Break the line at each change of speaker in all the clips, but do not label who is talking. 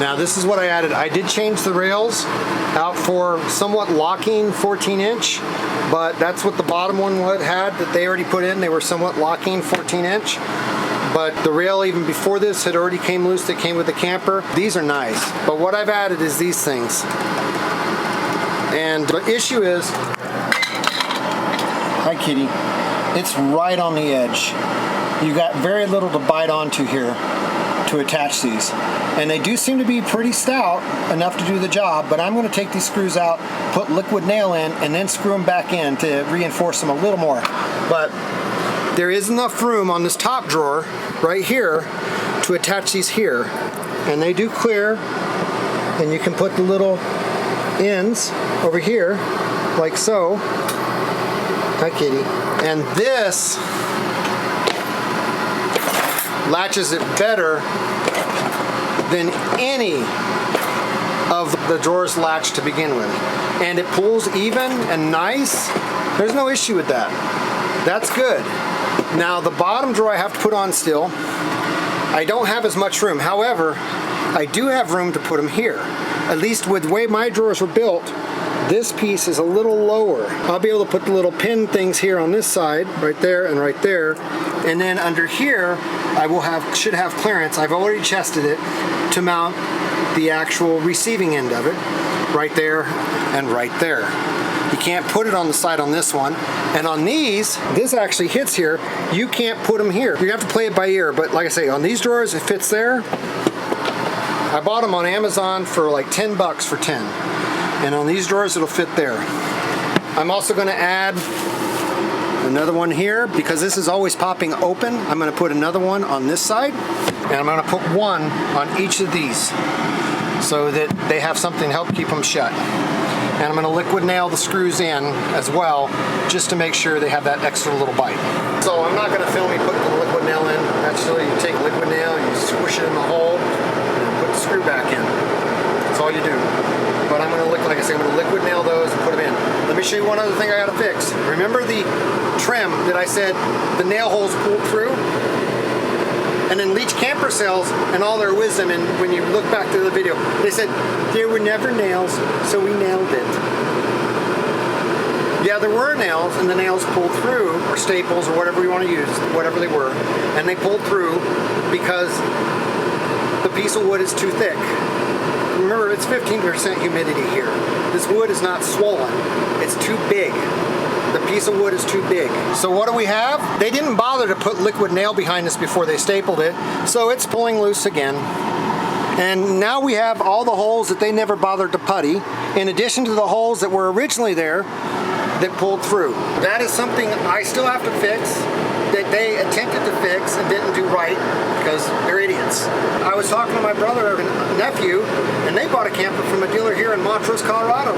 Now this is what I added. I did change the rails out for somewhat locking 14-inch, but that's what the bottom one had that they already put in. They were somewhat locking 14-inch. But the rail even before this had already came loose. That came with the camper. These are nice. But what I've added is these things. And the issue is, hi kitty, it's right on the edge. You got very little to bite onto here to attach these. And they do seem to be pretty stout enough to do the job, but I'm going to take these screws out, put liquid nail in, and then screw them back in to reinforce them a little more. But there is enough room on this top drawer right here to attach these here. And they do clear, and you can put the little ends over here, like so. Hi kitty. And this latches it better than any of the drawers latch to begin with. And it pulls even and nice. There's no issue with that. That's good. Now the bottom drawer I have to put on still. I don't have as much room. However, I do have room to put them here. At least with the way my drawers were built, this piece is a little lower. I'll be able to put the little pin things here on this side, right there and right there. And then under here, I should have clearance. I've already chested it to mount the actual receiving end of it, right there and right there. You can't put it on the side on this one. And on these, this actually hits here. You can't put them here. You have to play it by ear. But like I say, on these drawers, it fits there. I bought them on Amazon for like 10 bucks for 10. And on these drawers, it'll fit there. I'm also going to add another one here because this is always popping open. I'm going to put another one on this side, and I'm going to put one on each of these so that they have something to help keep them shut. And I'm going to liquid nail the screws in as well, just to make sure they have that extra little bite. So I'm not going to film me putting the liquid nail in. Actually, you take liquid nail, you squish it in the hole, and put the screw back in. That's all you do. But I'm going to, like I say, I'm going to liquid nail those and put them in. Let me show you one other thing I got to fix. Remember the trim that I said the nail holes pulled through? And then Leach Camper Sales, and all their wisdom, and when you look back to the video, they said there were never nails, so we nailed it. Yeah, there were nails, and the nails pulled through, or staples, or whatever you want to use, whatever they were, and they pulled through because the piece of wood is too thick. Remember, it's 15% humidity here. This wood is not swollen. It's too big. The piece of wood is too big. So what do we have? They didn't bother to put liquid nail behind this before they stapled it, so it's pulling loose again. And now we have all the holes that they never bothered to putty, in addition to the holes that were originally there that pulled through. That is something I still have to fix, that they attempted to fix and didn't do right because they're idiots. I was talking to my brother and nephew, and they bought a camper from a dealer here in Montrose, Colorado,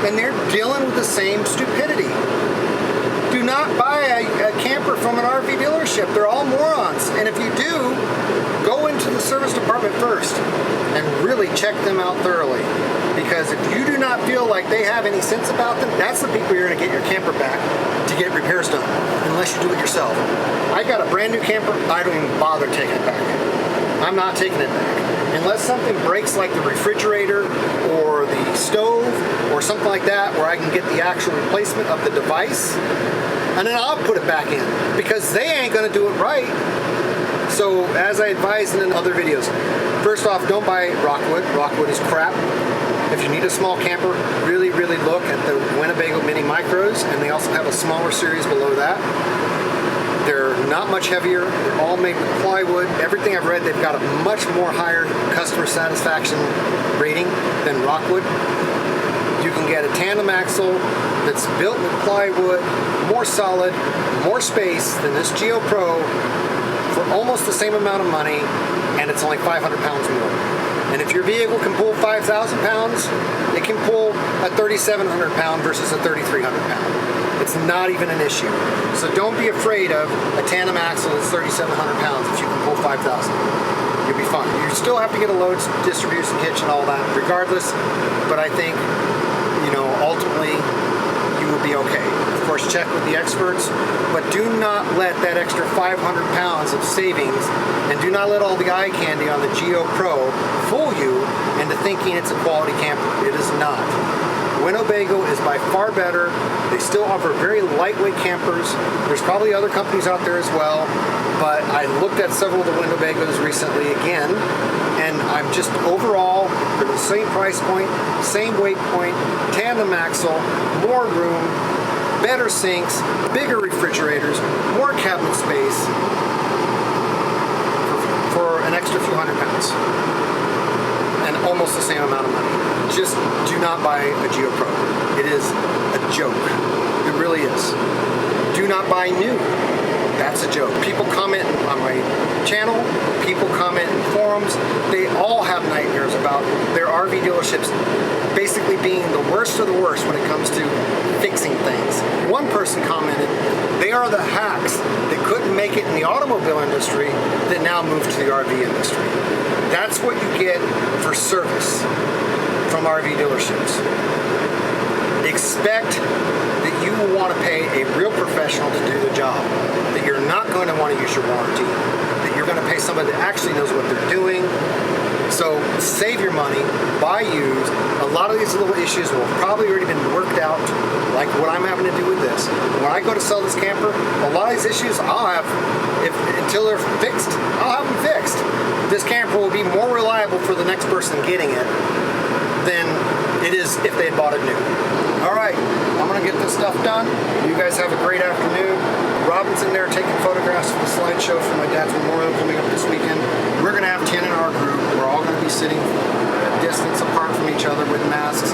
and they're dealing with the same stupidity. Do not buy a camper from an RV dealership. They're all morons. And if you do, go into the service department first and really check them out thoroughly. Because if you do not feel like they have any sense about them, that's the people you're going to get your camper back to get repairs done, unless you do it yourself. I got a brand new camper, I don't even bother taking it back. I'm not taking it back. Unless something breaks like the refrigerator or the stove or something like that, where I can get the actual replacement of the device, and then I'll put it back in, because they ain't gonna do it right. So as I advised in other videos, first off, don't buy Rockwood. Rockwood is crap. If you need a small camper, really, really look at the Winnebago Mini Micros, and they also have a smaller series below that. They're not much heavier. They're all made with plywood. Everything I've read, they've got a much more higher customer satisfaction rating than Rockwood. You can get a tandem axle that's built with plywood, more solid, more space than this Geo Pro for almost the same amount of money, and it's only 500 pounds more. And if your vehicle can pull 5,000 pounds, it can pull a 3,700 pound versus a 3,300 pound. It's not even an issue. So don't be afraid of a tandem axle that's 3,700 pounds if you can pull 5,000. You'll be fine. You still have to get a load distribution hitch and all that regardless, but I think, you know, ultimately you will you'll be okay. Of course, check with the experts, but do not let that extra 500 pounds of savings, and do not let all the eye candy on the Geo Pro fool you into thinking it's a quality camper. It is not. Winnebago is by far better. They still offer very lightweight campers. There's probably other companies out there as well, but I looked at several of the Winnebagos recently again, and I'm just overall, for the same price point, same weight point, tandem axle, more room, better sinks, bigger refrigerators, more cabinet space for an extra few hundred pounds. And almost the same amount of money. Just do not buy a Geo Pro. It is a joke. It really is. Do not buy new. That's a joke. People comment on my channel, people comment in forums, they all have nightmares about their RV dealerships basically being the worst of the worst when it comes to fixing things. One person commented, they are the hacks that couldn't make it in the automobile industry that now moved to the RV industry. That's what you get for service from RV dealerships. Expect that you will want to pay a real professional to do the job, that you're not going to want to use your warranty, that you're going to pay somebody that actually knows what they're doing. So save your money, buy used. A lot of these little issues will have probably already been worked out, like what I'm having to do with this. When I go to sell this camper, a lot of these issues I'll have, until they're fixed, I'll have them fixed. This camper will be more reliable for the next person getting it than it is if they had bought it new. All right, I'm gonna get this stuff done. You guys have a great afternoon. Robin's in there taking photographs for the slideshow for my dad's memorial coming up this weekend. We're gonna have 10 in our group. We're all gonna be sitting a distance apart from each other with masks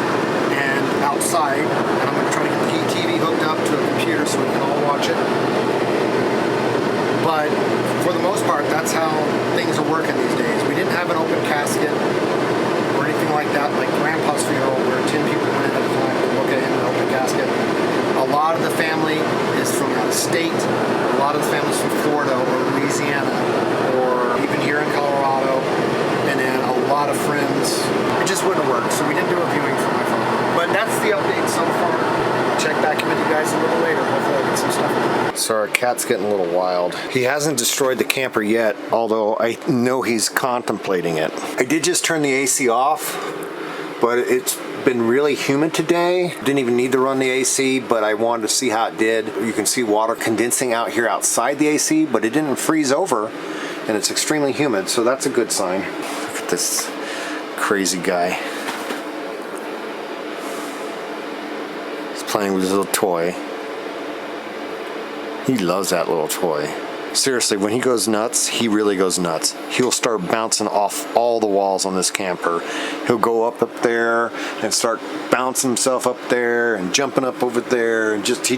and outside. And I'm gonna try to get the TV hooked up to a computer so we can all watch it. But for the most part, that's how things are working these days. We didn't have an open casket or anything like that, like Grandpa's funeral, where 10 people went in at a time to look at him in an open casket. A lot of the family is from out of state. A lot of the family's from Florida or Louisiana or even here in Colorado. And then a lot of friends. It just wouldn't work, so we didn't do a viewing for my phone. But that's the update so far. I'll check back in with you guys a little later. Hopefully I'll get some stuff done. So our cat's getting a little wild. He hasn't destroyed the camper yet, although I know he's contemplating it. I did just turn the AC off, but it's been really humid today. Didn't even need to run the AC, but I wanted to see how it did. You can see water condensing out here outside the AC, but it didn't freeze over, and it's extremely humid, so that's a good sign. Look at this crazy guy. He's playing with his little toy. He loves that little toy. Seriously, when he goes nuts, he really goes nuts. He'll start bouncing off all the walls on this camper. He'll go up there and start bouncing himself up there and jumping up over there, and he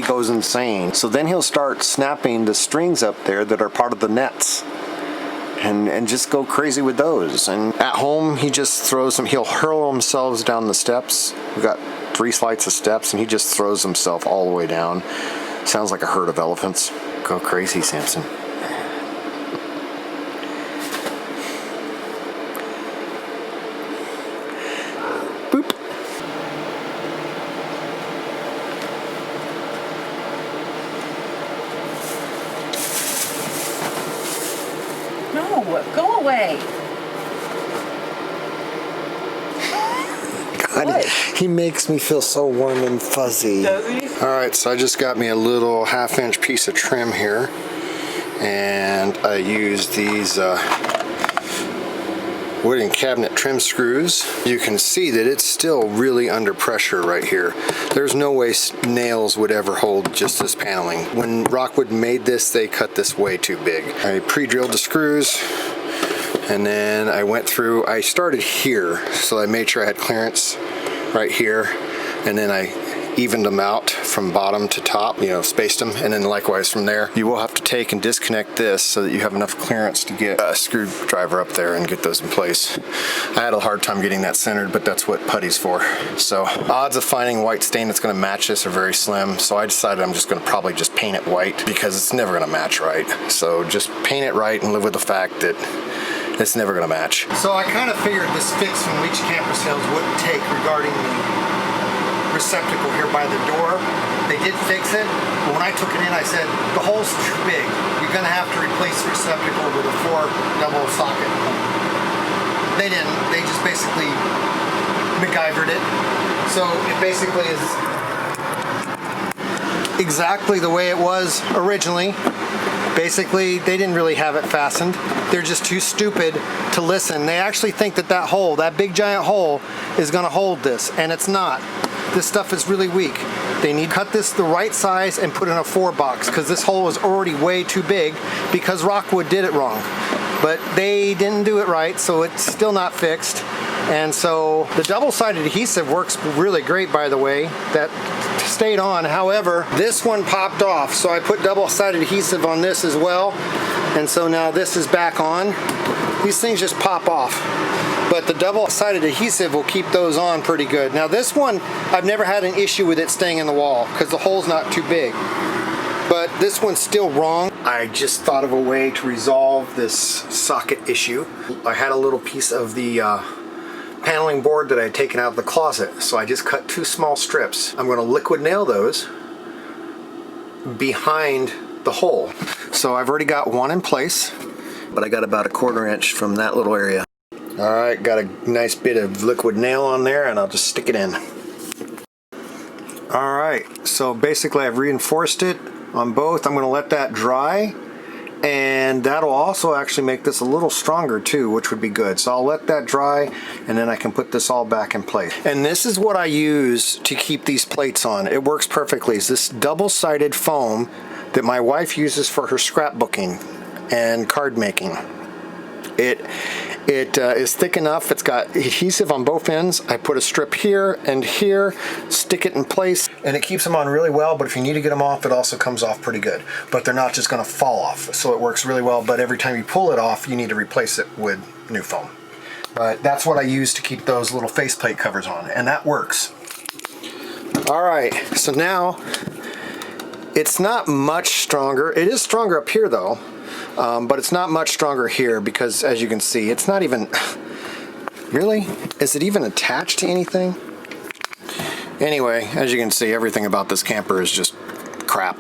goes insane. So then he'll start snapping the strings up there that are part of the nets and just go crazy with those. And at home, he just throws them. He'll hurl himself down the steps. We've got 3 flights of steps, and he just throws himself all the way down. Sounds like a herd of elephants. Go crazy, Samson. Boop.
No, go away.
God, he makes me feel so warm and fuzzy.
Does he?
Alright, so I just got me a little 1/2-inch piece of trim here, and I used these wooden cabinet trim screws. You can see that it's still really under pressure right here. There's no way nails would ever hold just this paneling. When Rockwood made this, they cut this way too big. I pre-drilled the screws, and then I started here, so I made sure I had clearance right here, and then I evened them out from bottom to top, spaced them, and then likewise from there. You will have to take and disconnect this so that you have enough clearance to get a screwdriver up there and get those in place. I had a hard time getting that centered, but that's what putty's for. So odds of finding a white stain that's going to match this are very slim, so I decided I'm just going to probably just paint it white because it's never going to match right. So just paint it right and live with the fact that it's never going to match. So I kind of figured this fix from Leach Camper Sales wouldn't take regarding the receptacle here by the door. They did fix it, but when I took it in, I said, the hole's too big. You're gonna have to replace the receptacle with a 4 double socket. They didn't, they just basically MacGyvered it. So it basically is exactly the way it was originally. Basically, they didn't really have it fastened. They're just too stupid to listen. They actually think that that hole, that big giant hole, is gonna hold this, and it's not. This stuff is really weak. They need to cut this the right size and put in a 4 box, because this hole is already way too big because Rockwood did it wrong. But they didn't do it right, so it's still not fixed. And so the double-sided adhesive works really great, by the way. That stayed on. However, this one popped off, so I put double-sided adhesive on this as well. And so now this is back on. These things just pop off. But the double-sided adhesive will keep those on pretty good. Now this one, I've never had an issue with it staying in the wall because the hole's not too big. But this one's still wrong. I just thought of a way to resolve this socket issue. I had a little piece of the paneling board that I had taken out of the closet, so I just cut 2 small strips. I'm going to liquid nail those behind the hole. So I've already got one in place, but I got about a 1/4 inch from that little area. Alright, got a nice bit of liquid nail on there, and I'll just stick it in. Alright, so basically I've reinforced it on both. I'm going to let that dry, and that'll also actually make this a little stronger too, which would be good. So I'll let that dry, and then I can put this all back in place. And this is what I use to keep these plates on. It works perfectly. It's this double-sided foam that my wife uses for her scrapbooking and card making. It is thick enough. It's got adhesive on both ends. I put a strip here and here, stick it in place, and it keeps them on really well. But if you need to get them off, it also comes off pretty good. But they're not just going to fall off, so it works really well. But every time you pull it off, you need to replace it with new foam. But that's what I use to keep those little faceplate covers on, and that works. All right, so now it's not much stronger. It is stronger up here though. But it's not much stronger here because, as you can see, it's not even... Really? Is it even attached to anything? Anyway, as you can see, everything about this camper is just crap.